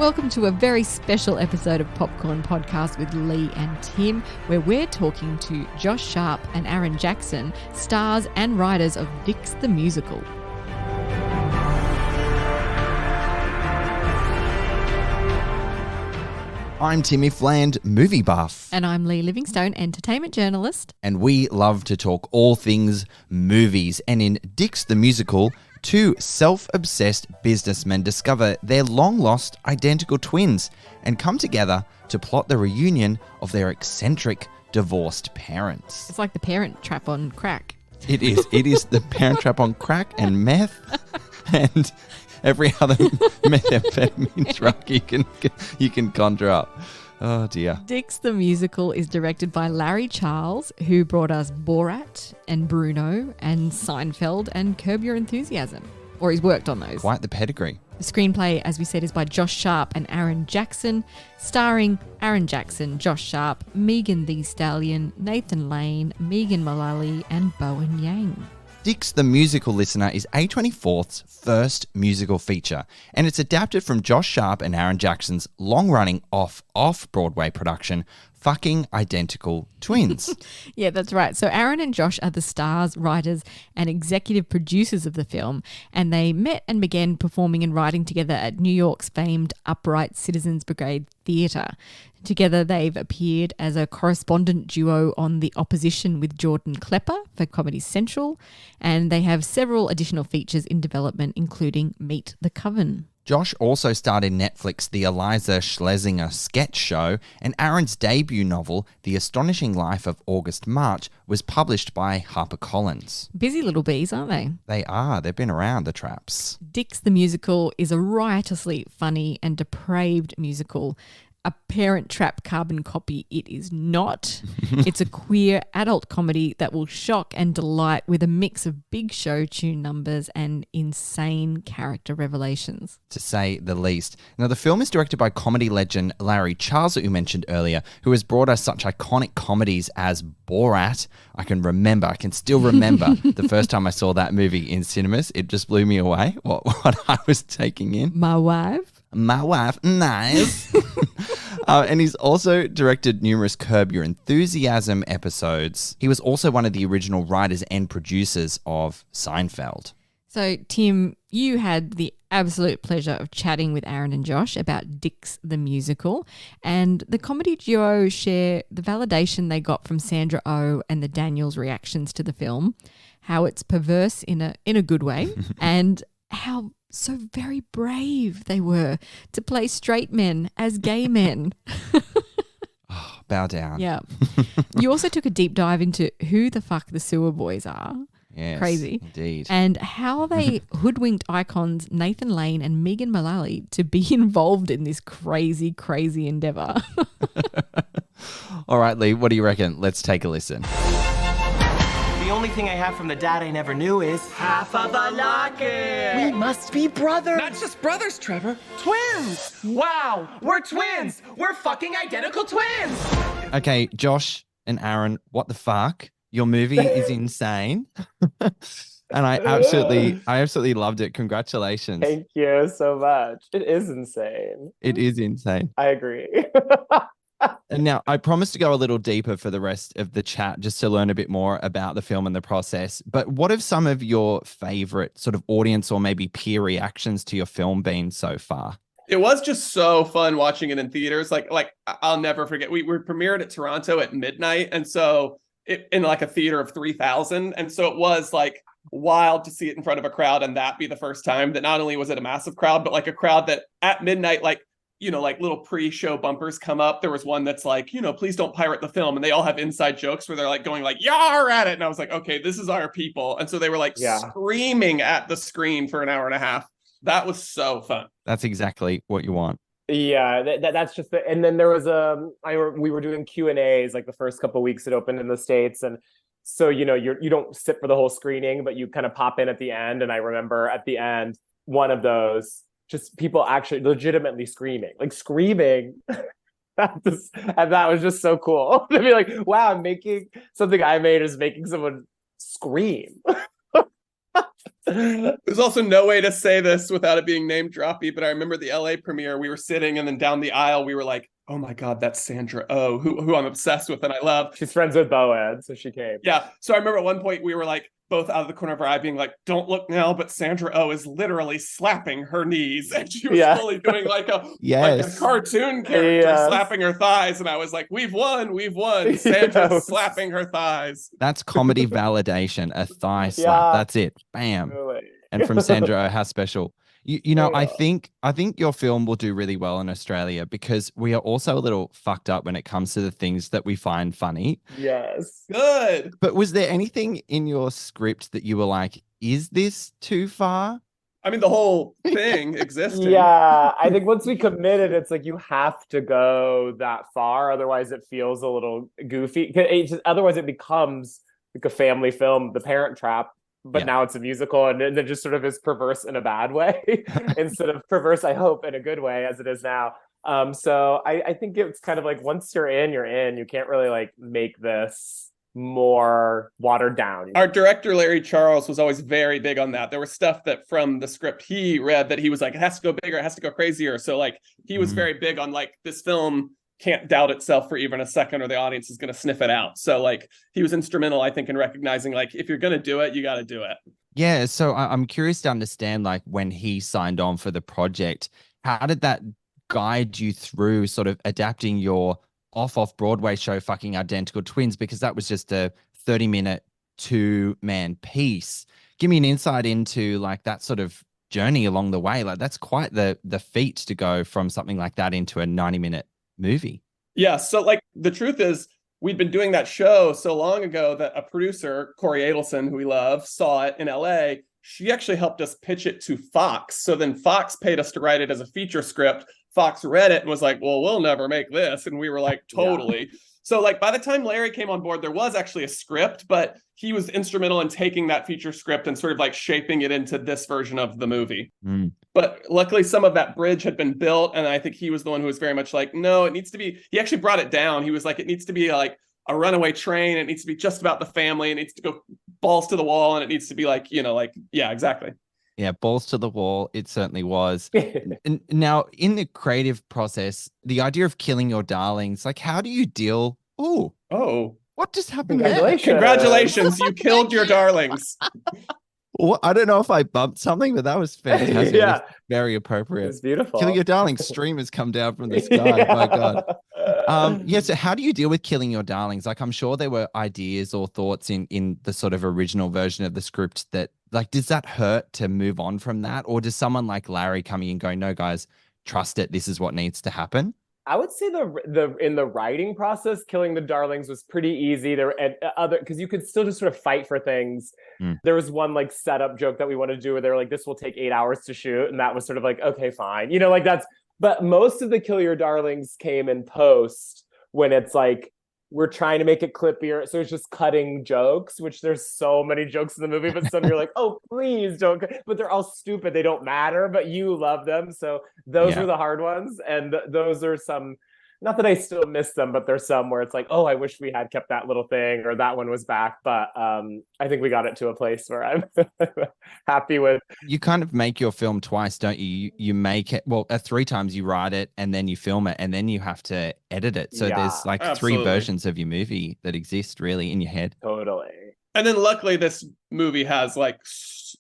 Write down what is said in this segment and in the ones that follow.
Welcome to a very special episode of Popcorn Podcast with Lee and Tim, where we're talking to Josh Sharp and Aaron Jackson, stars and writers of Dix the Musical. I'm Timmy Fland, movie buff. And I'm Lee Livingstone, entertainment journalist. And we love to talk all things movies. And in Dix the Musical, two self-obsessed businessmen discover their long-lost identical twins and come together to plot the reunion of their eccentric divorced parents. It's like the Parent Trap on crack. It is. It is the Parent Trap on crack and meth and every other methamphetamine drug you can conjure up. Oh, dear. Dix the Musical is directed by Larry Charles, who brought us Borat and Bruno and Seinfeld and Curb Your Enthusiasm. Or he's worked on those. Quite the pedigree. The screenplay, as we said, is by Josh Sharp and Aaron Jackson, starring Aaron Jackson, Josh Sharp, Megan Thee Stallion, Nathan Lane, Megan Mullally and Bowen Yang. Dix the Musical, listener, is A24's first musical feature, and it's adapted from Josh Sharp and Aaron Jackson's long-running off-Broadway production, Fucking Identical Twins. Yeah, that's right. So Aaron and Josh are the stars, writers, and executive producers of the film, and they met and began performing and writing together at New York's famed Upright Citizens Brigade Theatre. Together, they've appeared as a correspondent duo on The Opposition with Jordan Klepper for Comedy Central, and they have several additional features in development, including Meet the Coven. Josh also starred in Netflix The Eliza Schlesinger sketch show, and Aaron's debut novel, The Astonishing Life of August March, was published by HarperCollins. Busy little bees, aren't they? They are. They've been around, the traps. Dix the Musical is a riotously funny and depraved musical. A Parent Trap carbon copy, it is not. It's a queer adult comedy that will shock and delight with a mix of big show tune numbers and insane character revelations. To say the least. Now, the film is directed by comedy legend Larry Charles, that you mentioned earlier, who has brought us such iconic comedies as Borat. I can still remember the first time I saw that movie in cinemas. It just blew me away, what I was taking in. My wife, nice. And he's also directed numerous Curb Your Enthusiasm episodes. He was also one of the original writers and producers of Seinfeld. So, Tim, you had the absolute pleasure of chatting with Aaron and Josh about Dix the Musical, and the comedy duo share the validation they got from Sandra Oh and the Daniels' reactions to the film, how it's perverse in a good way, and how so very brave they were to play straight men as gay men. Oh, bow down. Yeah. You also took a deep dive into who the fuck the Sewer Boys are. Yes, crazy. Indeed. And how they hoodwinked icons Nathan Lane and Megan Mullally to be involved in this crazy, crazy endeavour. All right, Lee, what do you reckon? Let's take a listen. The only thing I have from the dad I never knew is half of a locket. We must be brothers. Not just brothers, Trevor. Twins. Wow, we're twins. We're fucking identical twins. Okay, Josh and Aaron, what the fuck? Your movie is insane. And I absolutely loved it. Congratulations. Thank you so much. It is insane. It is insane. I agree. And now I promise to go a little deeper for the rest of the chat, just to learn a bit more about the film and the process. But what have some of your favorite sort of audience or maybe peer reactions to your film been so far? It was just so fun watching it in theaters. Like I'll never forget. We were premiered at Toronto at midnight. And so in like a theater of 3,000. And so it was like wild to see it in front of a crowd and that be the first time that not only was it a massive crowd, but like a crowd that at midnight, like, you know, like little pre-show bumpers come up. There was one that's like, you know, please don't pirate the film. And they all have inside jokes where they're like going like, yar at it. And I was like, okay, this is our people. And so they were like screaming at the screen for an hour and a half. That was so fun. That's exactly what you want. Yeah, that's just and then there was we were doing Q&As like the first couple of weeks it opened in the States. And so, you know, you don't sit for the whole screening, but you kind of pop in at the end. And I remember at the end, one of those, just people actually legitimately screaming. And that was just so cool to be like, wow, I'm making something I made is making someone scream. There's also no way to say this without it being name droppy, but I remember the LA premiere, we were sitting and then down the aisle, we were like, oh my God, that's Sandra Oh, who I'm obsessed with and I love. She's friends with Boaz, so she came. Yeah. So I remember at one point we were like, both out of the corner of our eye being like, don't look now, but Sandra Oh is literally slapping her knees. And she was fully doing like a cartoon character slapping her thighs. And I was like, we've won. Sandra's slapping her thighs. That's comedy validation, a thigh slap. That's it. Bam. Really. And from Sandra Oh, how special. You know, I think your film will do really well in Australia because we are also a little fucked up when it comes to the things that we find funny. Yes. Good. But was there anything in your script that you were like, is this too far? I mean, the whole thing existed. Yeah, I think once we committed, it's like you have to go that far. Otherwise, it feels a little goofy. Otherwise, it becomes like a family film, The Parent Trap. But now it's a musical, and then just sort of is perverse in a bad way instead of perverse, I hope, in a good way as it is now. So I think it's kind of like once you're in, you're in. You can't really like make this more watered down. Our director, Larry Charles, was always very big on that. There was stuff that from the script he read that he was like, it has to go bigger, it has to go crazier. So like he was very big on like this film can't doubt itself for even a second or the audience is going to sniff it out. So like he was instrumental, I think, in recognizing like if you're going to do it, you got to do it. Yeah. So I'm curious to understand like when he signed on for the project, how did that guide you through sort of adapting your off-Broadway show, Fucking Identical Twins? Because that was just a 30-minute 2-man piece. Give me an insight into like that sort of journey along the way. Like that's quite the feat to go from something like that into a 90-minute movie. Yeah. So like the truth is we'd been doing that show so long ago that a producer, Corey Adelson, who we love, saw it in LA. She actually helped us pitch it to Fox. So then Fox paid us to write it as a feature script. Fox read it and was like, well, we'll never make this. And we were like, totally. Yeah. So like by the time Larry came on board, there was actually a script, but he was instrumental in taking that feature script and sort of like shaping it into this version of the movie. But luckily some of that bridge had been built. And I think he was the one who was very much like, no, it needs to be, he actually brought it down. He was like, it needs to be like a runaway train. It needs to be just about the family. It needs to go balls to the wall. And it needs to be like, you know, like, yeah, exactly. Yeah, balls to the wall. It certainly was. And now, in the creative process, the idea of killing your darlings, like, how do you deal? Oh, what just happened? Congratulations, you killed your darlings. Well, I don't know if I bumped something, but that was fantastic. Yeah, very appropriate. It's beautiful. Kill your darlings. Streamers come down from the sky. My God. Yeah. So, how do you deal with killing your darlings? Like, I'm sure there were ideas or thoughts in the sort of original version of the script that, like, does that hurt to move on from that, or does someone like Larry coming in going, "No, guys, trust it. This is what needs to happen"? I would say the in the writing process, killing the darlings was pretty easy. There and other because you could still just sort of fight for things. There was one like setup joke that we wanted to do where they were like, "This will take 8 hours to shoot," and that was sort of like, okay, fine, you know, like that's. But most of the kill your darlings came in post when it's like we're trying to make it clippier, so it's just cutting jokes, which there's so many jokes in the movie, but some you're like, oh, please don't, but they're all stupid, they don't matter, but you love them, so those were the hard ones, and those are some, not that I still miss them, but there's some where it's like, oh, I wish we had kept that little thing, or that one was back, but I think we got it to a place where I'm happy with. You kind of make your film twice, don't you? You make it, well, 3 times you write it, and then you film it, and then you have to edit it. So there's like 3 versions of your movie that exist really in your head. Totally. And then luckily this movie has like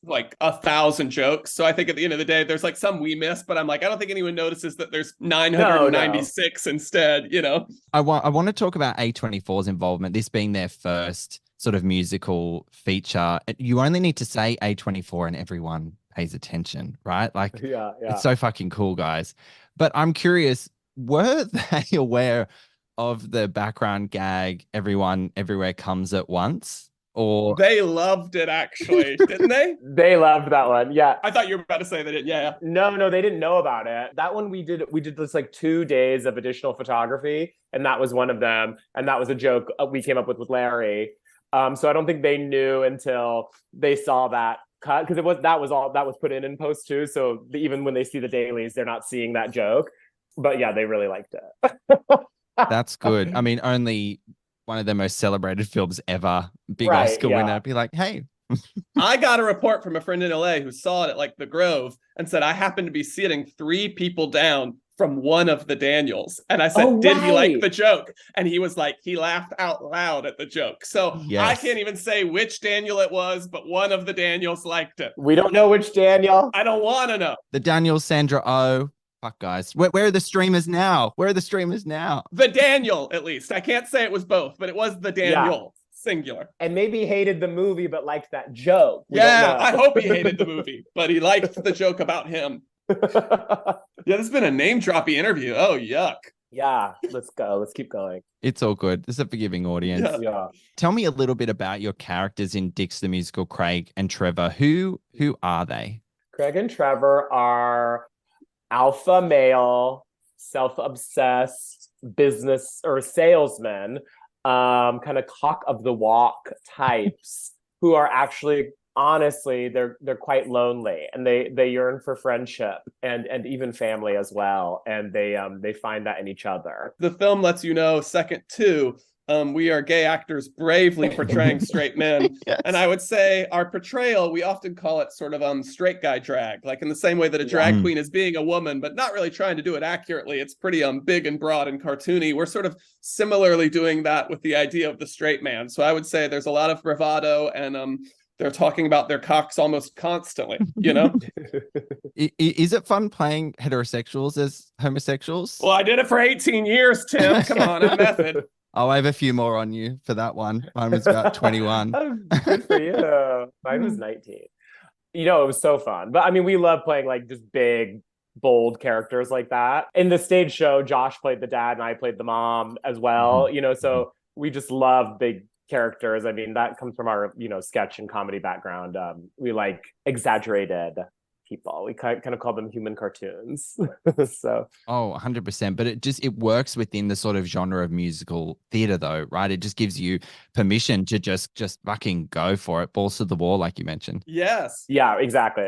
1,000 jokes. So I think at the end of the day, there's like some we miss, but I'm like, I don't think anyone notices that there's 996 instead, you know? I want to talk about A24's involvement, this being their first sort of musical feature. You only need to say A24 and everyone pays attention, right? Like, it's so fucking cool, guys. But I'm curious, were they aware of the background gag, everyone everywhere comes at once? Or they loved it, actually, didn't they? They loved that one. Yeah. I thought you were about to say they did. Yeah. No, they didn't know about it. That one we did this like 2 days of additional photography, and that was one of them. And that was a joke we came up with Larry. So I don't think they knew until they saw that cut, because that was put in post too. So even when they see the dailies, they're not seeing that joke. But yeah, they really liked it. That's good. I mean, only one of the most celebrated films ever, big Oscar winner, be like, hey, I got a report from a friend in LA who saw it at like the Grove and said I happened to be sitting 3 people down from one of the Daniels. And I said, did he like the joke? And he was like, he laughed out loud at the joke. So I can't even say which Daniel it was, but one of the Daniels liked it. We don't know which Daniel. I don't want to know. The Daniel, Sandra O. Fuck, guys. Where are the streamers now? Where are the streamers now? The Daniel, at least. I can't say it was both, but it was the Daniel. Yeah. Singular. And maybe hated the movie, but liked that joke. Yeah, I hope he hated the movie, but he liked the joke about him. Yeah, this has been a name-droppy interview. Oh, yuck. Yeah, let's go. Let's keep going. It's all good. This is a forgiving audience. Yeah. Tell me a little bit about your characters in Dix the Musical, Craig and Trevor. Who are they? Craig and Trevor are alpha male, self-obsessed business or salesmen, kind of cock of the walk types who are actually, honestly, they're quite lonely, and they yearn for friendship and even family as well, and they find that in each other. The film lets you know, second to, we are gay actors bravely portraying straight men. Yes. And I would say our portrayal, we often call it sort of straight guy drag, like in the same way that a drag queen is being a woman, but not really trying to do it accurately. It's pretty big and broad and cartoony. We're sort of similarly doing that with the idea of the straight man. So I would say there's a lot of bravado, and they're talking about their cocks almost constantly, you know? Is it fun playing heterosexuals as homosexuals? Well, I did it for 18 years, Tim. Come on, I'm method. I'll have a few more on you for that one. Mine was about 21. Good for you. Mine was 19. You know, it was so fun. But I mean, we love playing like just big, bold characters like that. In the stage show, Josh played the dad and I played the mom as well. You know, so we just love big characters. I mean, that comes from our, sketch and comedy background. We like exaggerated people. We kind of call them human cartoons. So 100%. But it works within the sort of genre of musical theater though, right? It just gives you permission to just fucking go for it, balls to the wall, like you mentioned. Yes. Yeah, exactly.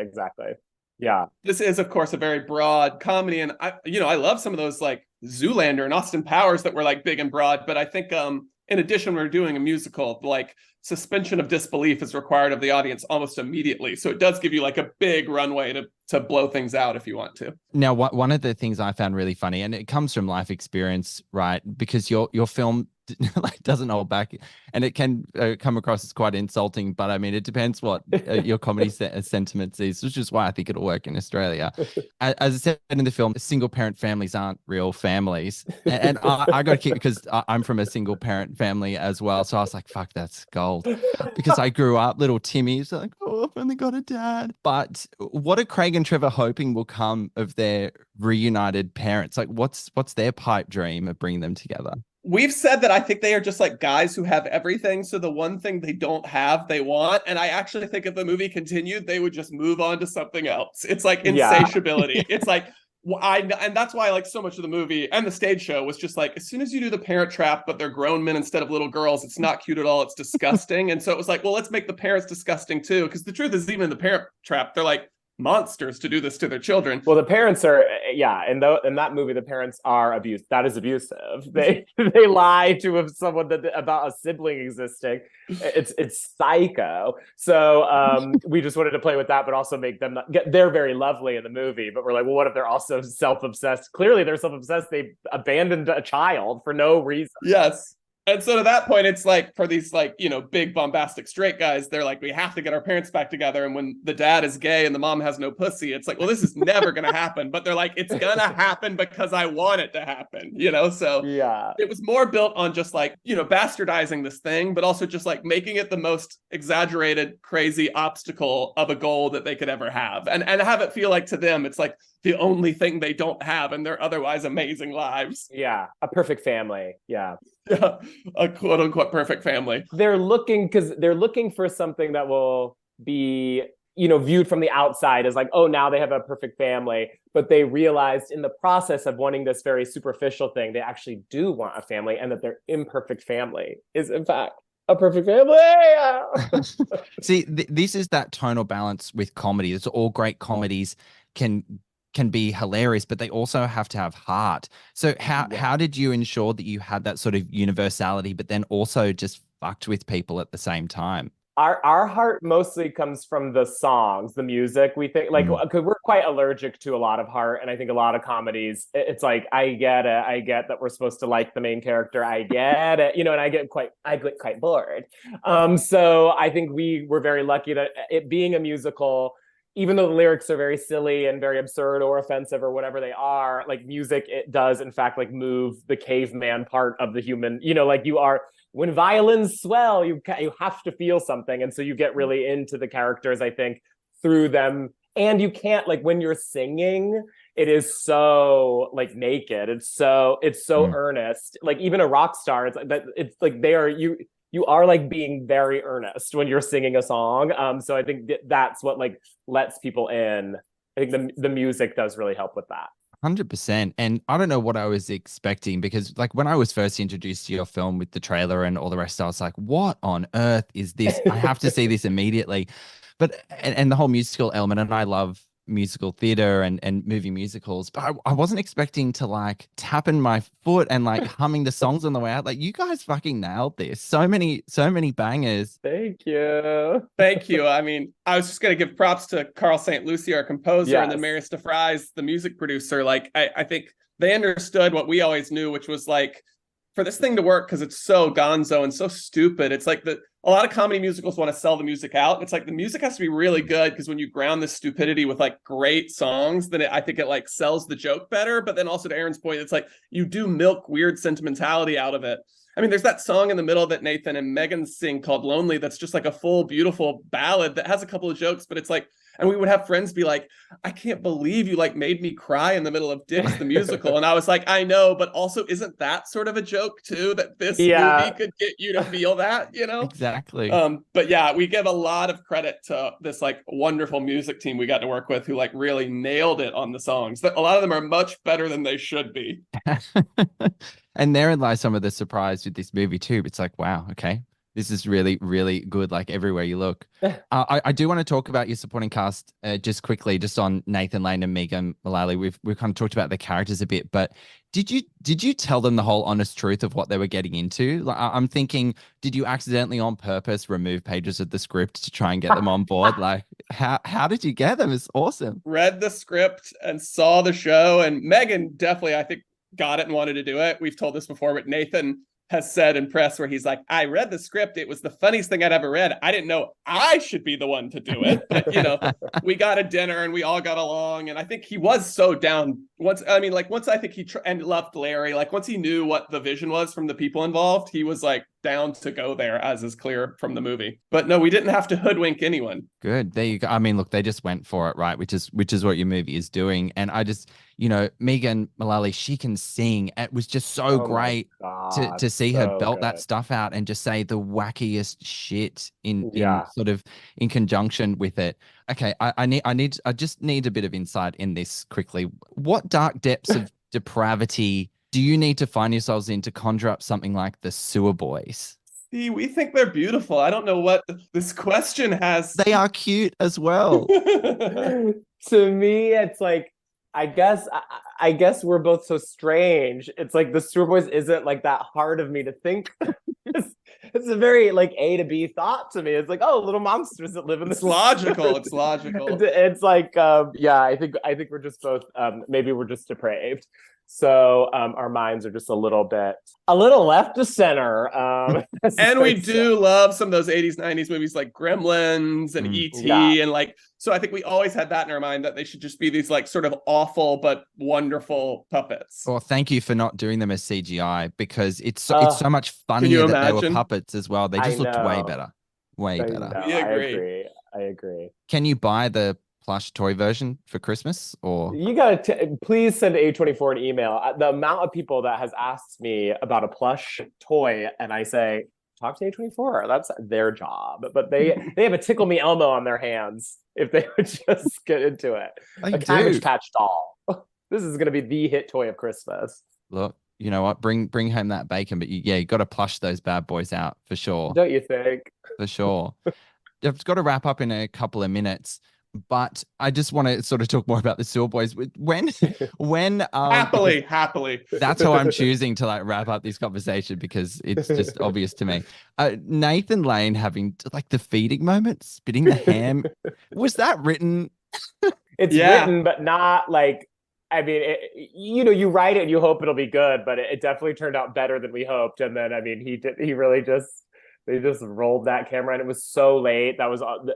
Yeah. This is, of course, a very broad comedy, and I love some of those like Zoolander and Austin Powers that were like big and broad, but I think in addition, we're doing a musical, like suspension of disbelief is required of the audience almost immediately. So it does give you like a big runway to blow things out if you want to. Now, one of the things I found really funny, and it comes from life experience, right? Because your film like doesn't hold back, and it can come across as quite insulting, but I mean, it depends what your comedy sentiments is, which is why I think it'll work in Australia. As I said in the film, single parent families aren't real families, and I got a kick because I'm from a single parent family as well, so I was like, fuck, that's gold, because I grew up little Timmy's like, oh, I've only got a dad. But what are Craig and Trevor hoping will come of their reunited parents? Like, what's their pipe dream of bringing them together? We've said that I think they are just like guys who have everything. So the one thing they don't have, they want. And I actually think if the movie continued, they would just move on to something else. It's like insatiability. Yeah. It's like, and that's why I like so much of the movie and the stage show was just like, as soon as you do the parent trap, but they're grown men instead of little girls, it's not cute at all. It's disgusting. And so it was like, well, let's make the parents disgusting too. Because the truth is, even in the parent trap, they're like monsters to do this to their children. Well, the parents are, in that movie, the parents are abused. That is abusive. They lie to someone about a sibling existing. It's psycho. So we just wanted to play with that, but also make them they're very lovely in the movie. But we're like, well, what if they're also self-obsessed? Clearly, they're self-obsessed. They abandoned a child for no reason. Yes. And so to that point, it's like for these like, big bombastic straight guys, they're like, we have to get our parents back together. And when the dad is gay and the mom has no pussy, it's like, well, this is never going to happen. But they're like, it's going to happen because I want it to happen, So yeah, it was more built on just like, bastardizing this thing, but also just like making it the most exaggerated, crazy obstacle of a goal that they could ever have. And have it feel like to them, it's like the only thing they don't have in their otherwise amazing lives. Yeah. A perfect family. Yeah. Yeah, a quote unquote perfect family. They're looking for something that will be, viewed from the outside as like, oh, now they have a perfect family. But they realized in the process of wanting this very superficial thing, they actually do want a family, and that their imperfect family is in fact a perfect family. See, this is that tonal balance with comedy. It's all great comedies can be hilarious, but they also have to have heart. So how did you ensure that you had that sort of universality, but then also just fucked with people at the same time? our heart mostly comes from the songs, the music. We think like because we're quite allergic to a lot of heart, and I think a lot of comedies, it's like I get it, I get that we're supposed to like the main character, I get it, and I get quite bored. So I think we were very lucky that it being a musical, even though the lyrics are very silly and very absurd or offensive or whatever they are, like music, it does in fact like move the caveman part of the human. Like you are. When violins swell, you have to feel something, and so you get really into the characters, I think, through them. And you can't, like, when you're singing, it is so like naked. It's so earnest. Like even a rock star, it's like they are you are like being very earnest when you're singing a song. So I think that's what like lets people in. I think the music does really help with that. 100%. And I don't know what I was expecting, because like when I was first introduced to your film with the trailer and all the rest, I was like, what on earth is this? I have to see this immediately. But and the whole musical element, and I love musical theater and movie musicals, but I wasn't expecting to like tapping my foot and like humming the songs on the way out. Like, you guys fucking nailed this. So many bangers. Thank you. Thank you. I mean, I was just going to give props to Carl St. Lucie, our composer, and then Marista Fries, the music producer. Like, I think they understood what we always knew, which was like, for this thing to work, because it's so gonzo and so stupid, it's like a lot of comedy musicals want to sell the music out. It's like the music has to be really good, because when you ground this stupidity with like great songs, then I think it like sells the joke better. But then also, to Aaron's point, it's like you do milk weird sentimentality out of it. I mean, there's that song in the middle that Nathan and Megan sing called Lonely. That's just like a full, beautiful ballad that has a couple of jokes, but it's like, and we would have friends be like, I can't believe you like made me cry in the middle of Dix the musical. And I was like, I know, but also isn't that sort of a joke too, that this movie could get you to feel that, Exactly. But yeah, we give a lot of credit to this like wonderful music team we got to work with, who like really nailed it on the songs. A lot of them are much better than they should be. And therein lies some of the surprise with this movie too. It's like, wow, okay, this is really, really good, like everywhere you look. I do want to talk about your supporting cast just quickly, just on Nathan Lane and Megan Mullally. We've kind of talked about the characters a bit, but did you tell them the whole honest truth of what they were getting into? Like, I'm thinking, did you accidentally on purpose remove pages of the script to try and get them on board? Like, how did you get them? It's awesome. Read the script and saw the show, and Megan definitely, I think, got it and wanted to do it. We've told this before, but Nathan has said in press where he's like, I read the script. It was the funniest thing I'd ever read. I didn't know I should be the one to do it. But, we got a dinner and we all got along. And I think he was so down once I think he and loved Larry, like once he knew what the vision was from the people involved, he was like down to go there, as is clear from the movie. But no, we didn't have to hoodwink anyone. Good. There you go. I mean, look, they just went for it, right? Which is what your movie is doing. And I just, Megan Mullally, she can sing. It was just so great to see her belt that stuff out and just say the wackiest shit in sort of in conjunction with it. Okay, I just need a bit of insight in this quickly. What dark depths of depravity do you need to find yourselves in to conjure up something like the Sewer Boys? See, we think they're beautiful. I don't know what this question has. They are cute as well. To me, it's like, I guess we're both so strange. It's like the Sewer Boys isn't like that hard of me to think. It's a very like A to B thought to me. It's like, oh, little monsters that live in this. It's logical. It's logical. It's like, I think we're just both, maybe we're just depraved. So our minds are just a little left to center. And we do love some of those 80s, 90s movies like Gremlins and E.T. And like, so I think we always had that in our mind, that they should just be these like sort of awful but wonderful puppets. Well, thank you for not doing them as CGI, because it's so much funnier that they were puppets as well. They just looked way better. Way better. I agree. Can you buy the plush toy version for Christmas, or you gotta please send A24 an email. The amount of people that has asked me about a plush toy, and I say, talk to A24. That's their job, but they have a Tickle Me Elmo on their hands if they would just get into it. A Cabbage Patch doll. This is gonna be the hit toy of Christmas. Look, you know what? Bring home that bacon, but you got to plush those bad boys out for sure. Don't you think? For sure. I've got to wrap up in a couple of minutes. But I just want to sort of talk more about the Sewer Boys. When Happily. that's how I'm choosing to like wrap up this conversation because it's just obvious to me. Nathan Lane having like the feeding moment, spitting the ham. Was that written? It's written, but not like, I mean, you write it and you hope it'll be good, but it definitely turned out better than we hoped. And then, I mean, they just rolled that camera and it was so late.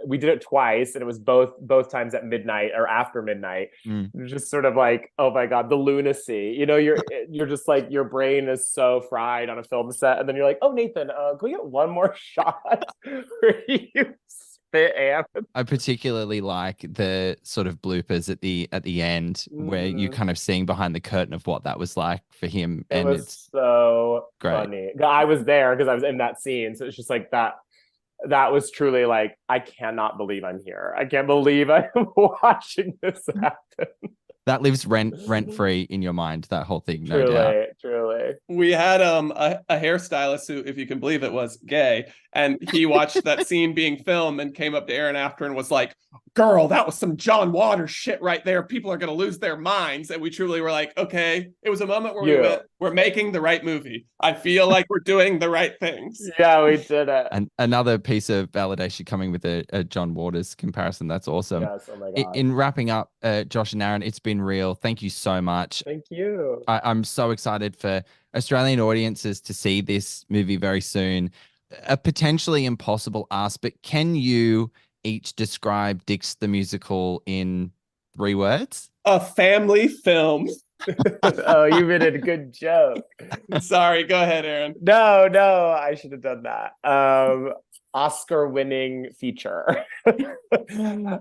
We did it twice and it was both times at midnight or after midnight. It was just sort of like, oh my God, the lunacy, you're just like, your brain is so fried on a film set. And then you're like, oh, Nathan, can we get one more shot where you spit ham? I particularly like the sort of bloopers at the end where you kind of seeing behind the curtain of what that was like for him. And it's so great. Funny. I was there because I was in that scene. So it's just like that was truly like, I cannot believe I'm here. I can't believe I'm watching this happen. That lives rent free in your mind, that whole thing, no doubt. Truly. We had a hairstylist who, if you can believe it, was gay, and he watched that scene being filmed and came up to Aaron after and was like, girl, that was some John Waters shit right there. People are going to lose their minds. And we truly were like, okay, it was a moment where we went, we're making the right movie. I feel like we're doing the right things. Yeah, we did it. And another piece of validation coming with a John Waters comparison. That's awesome. Yes, oh my God. In wrapping up, Josh and Aaron, it's been real. Thank you so much. Thank you. I'm so excited for Australian audiences to see this movie very soon. A potentially impossible ask, but can you each describe Dix the Musical in 3 words? A family film. Oh, you made a good joke. Sorry, go ahead, Aaron. No, I should have done that. Oscar-winning feature.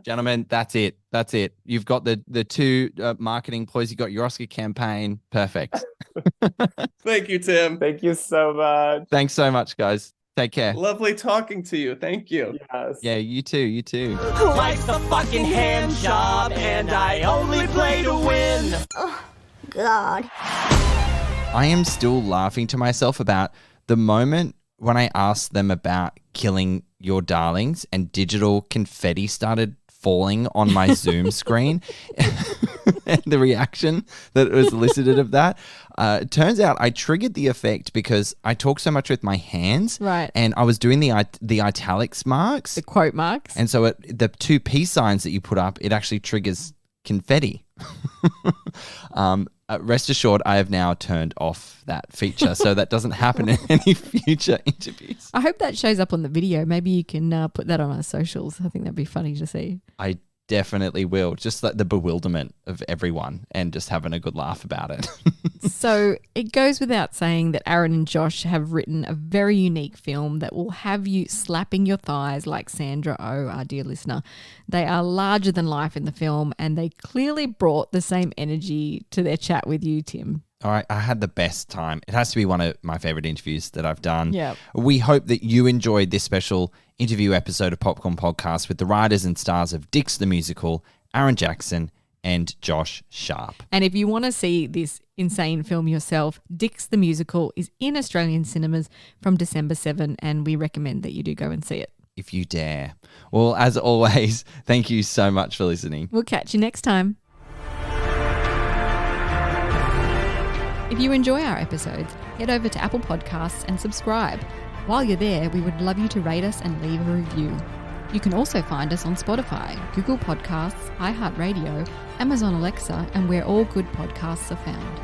Gentlemen, that's it. You've got the 2 marketing ploys. You got your Oscar campaign. Perfect. Thank you, Tim. Thank you so much. Thanks so much, guys. Take care. Lovely talking to you. Thank you. Yes. Yeah, you too. Life's a fucking hand job, and I only play to win. Oh, God. I am still laughing to myself about the moment when I asked them about killing your darlings and digital confetti started falling on my Zoom screen and the reaction that was elicited of that. It turns out I triggered the effect because I talk so much with my hands. Right. And I was doing the italics marks. The quote marks. And so the 2 peace signs that you put up, it actually triggers confetti. Rest assured, I have now turned off that feature so that doesn't happen in any future interviews. I hope that shows up on the video. Maybe you can put that on our socials. I think that'd be funny to see. I definitely will. Just like the bewilderment of everyone and just having a good laugh about it. So it goes without saying that Aaron and Josh have written a very unique film that will have you slapping your thighs like Sandra Oh, our dear listener. They are larger than life in the film and they clearly brought the same energy to their chat with you, Tim. All right, I had the best time. It has to be one of my favorite interviews that I've done. Yeah. We hope that you enjoyed this special interview episode of Popcorn Podcast with the writers and stars of Dix the Musical, Aaron Jackson and Josh Sharp. And if you want to see this insane film yourself, Dix the Musical is in Australian cinemas from December 7 and we recommend that you do go and see it. If you dare. Well, as always, thank you so much for listening. We'll catch you next time. If you enjoy our episodes, head over to Apple Podcasts and subscribe. While you're there, we would love you to rate us and leave a review. You can also find us on Spotify, Google Podcasts, iHeartRadio, Amazon Alexa, and where all good podcasts are found.